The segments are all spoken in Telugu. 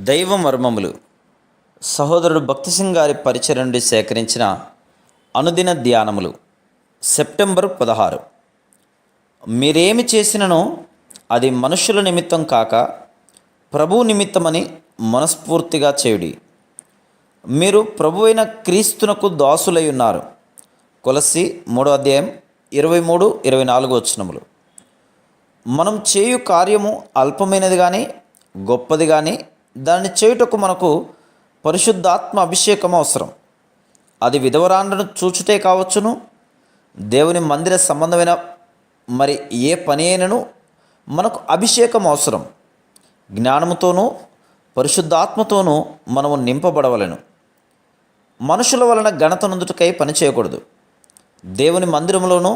దైవ మర్మములు సహోదరుడు భక్తి సింగ్ గారి పరిచయం నుండి సేకరించిన అనుదిన ధ్యానములు సెప్టెంబర్ 16. మీరేమి చేసిననో అది మనుషుల నిమిత్తం కాక ప్రభువు నిమిత్తమని మనస్ఫూర్తిగా చేయుడి. మీరు ప్రభువైన క్రీస్తునకు దాసులై ఉన్నారు. కొలస్సీ 3:23-24 వచనములు. మనం చేయు కార్యము అల్పమైనది కానీ గొప్పది కానీ దాన్ని చేయుటకు మనకు పరిశుద్ధాత్మ అభిషేకం అవసరం. అది విధవరాండ్రను చూచుటే కావచ్చును, దేవుని మందిర సంబంధమైన మరి ఏ పని అయినను మనకు అభిషేకం అవసరం. జ్ఞానముతోనూ పరిశుద్ధాత్మతోనూ మనము నింపబడవలెను. మనుషుల వలన ఘనత నొందుటకై పని చేయకూడదు. దేవుని మందిరంలోనూ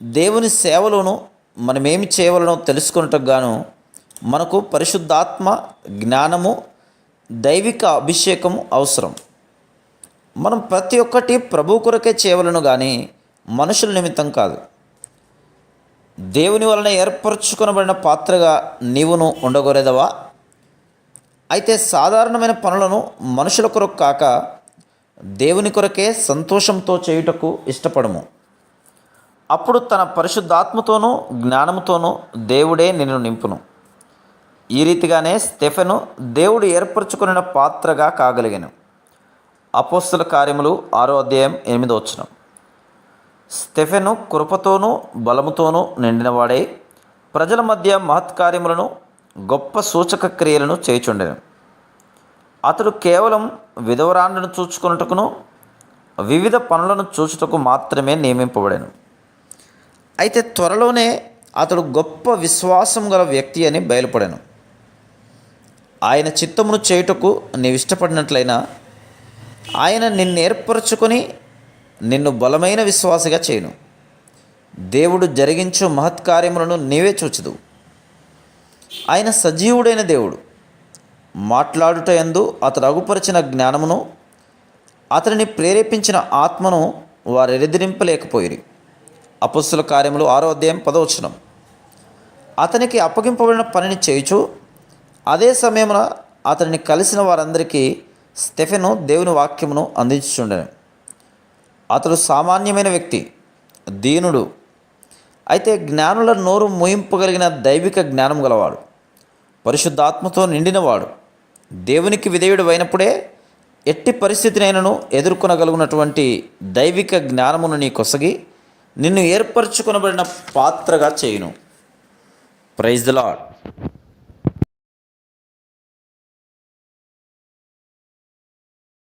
దేవుని సేవలోనూ మనమేమి చేయవలనో తెలుసుకొనుటకు గాను మనకు పరిశుద్ధాత్మ, జ్ఞానము, దైవిక అభిషేకము అవసరం. మనం ప్రతి ఒక్కటి ప్రభు కొరకే చేయవలను కానీ మనుషుల నిమిత్తం కాదు. దేవుని వలన ఏర్పరచుకొనబడిన పాత్రగా నీవును ఉండగోరేదవా? అయితే సాధారణమైన పనులను మనుషుల కొరకు కాక దేవుని కొరకే సంతోషంతో చేయుటకు ఇష్టపడము. అప్పుడు తన పరిశుద్ధాత్మతోనూ జ్ఞానముతోనూ దేవుడే నిన్ను నింపును. ఈ రీతిగానే స్టెఫెను దేవుడు ఏర్పరచుకున్న పాత్రగా కాగలిగాను. అపోస్తల కార్యములు 6:8 వచనం. స్టెఫెను కృపతోనూ బలముతోనూ నిండినవాడై ప్రజల మధ్య మహత్కార్యములను గొప్ప సూచక క్రియలను చేయుచుండెను. అతడు కేవలం విధవరాండ్రను చూచుకొనుటకును వివిధ పనులను చూచుటకు మాత్రమే నియమింపబడెను. అయితే త్వరలోనే అతడు గొప్ప విశ్వాసం గల వ్యక్తి అని బయలుపడెను. ఆయన చిత్తమును చేయుటకు నీవు ఇష్టపడినట్లయినా ఆయన నిన్ను ఏర్పరచుకొని నిన్ను బలమైన విశ్వాసిగా చేయును. దేవుడు జరిగించు మహత్కార్యములను నీవే చూచుదు. ఆయన సజీవుడైన దేవుడు. మాట్లాడుట యందు అతడు అగుపరిచిన జ్ఞానమును అతడిని ప్రేరేపించిన ఆత్మను వారు ఎదిరింపలేకపోయిరి. అపోస్తల కార్యములు 6:10 వచనం. అతనికి అప్పగింపబడిన పనిని చేయుచు అదే సమయమున అతనిని కలిసిన వారందరికీ స్టెఫెను దేవుని వాక్యమును అందించుచుండెను. అతడు సామాన్యమైన వ్యక్తి, దీనుడు, అయితే జ్ఞానుల నోరు మూయింపగలిగిన దైవిక జ్ఞానం గలవాడు, పరిశుద్ధాత్మతో నిండినవాడు. దేవునికి విధేయుడు అయినప్పుడే ఎట్టి పరిస్థితినైనను ఎదుర్కొనగలుగునటువంటి దైవిక జ్ఞానమును నీ కొసగి నిన్ను ఏర్పరచుకొనబడిన పాత్రగా చేయును. Praise the lord.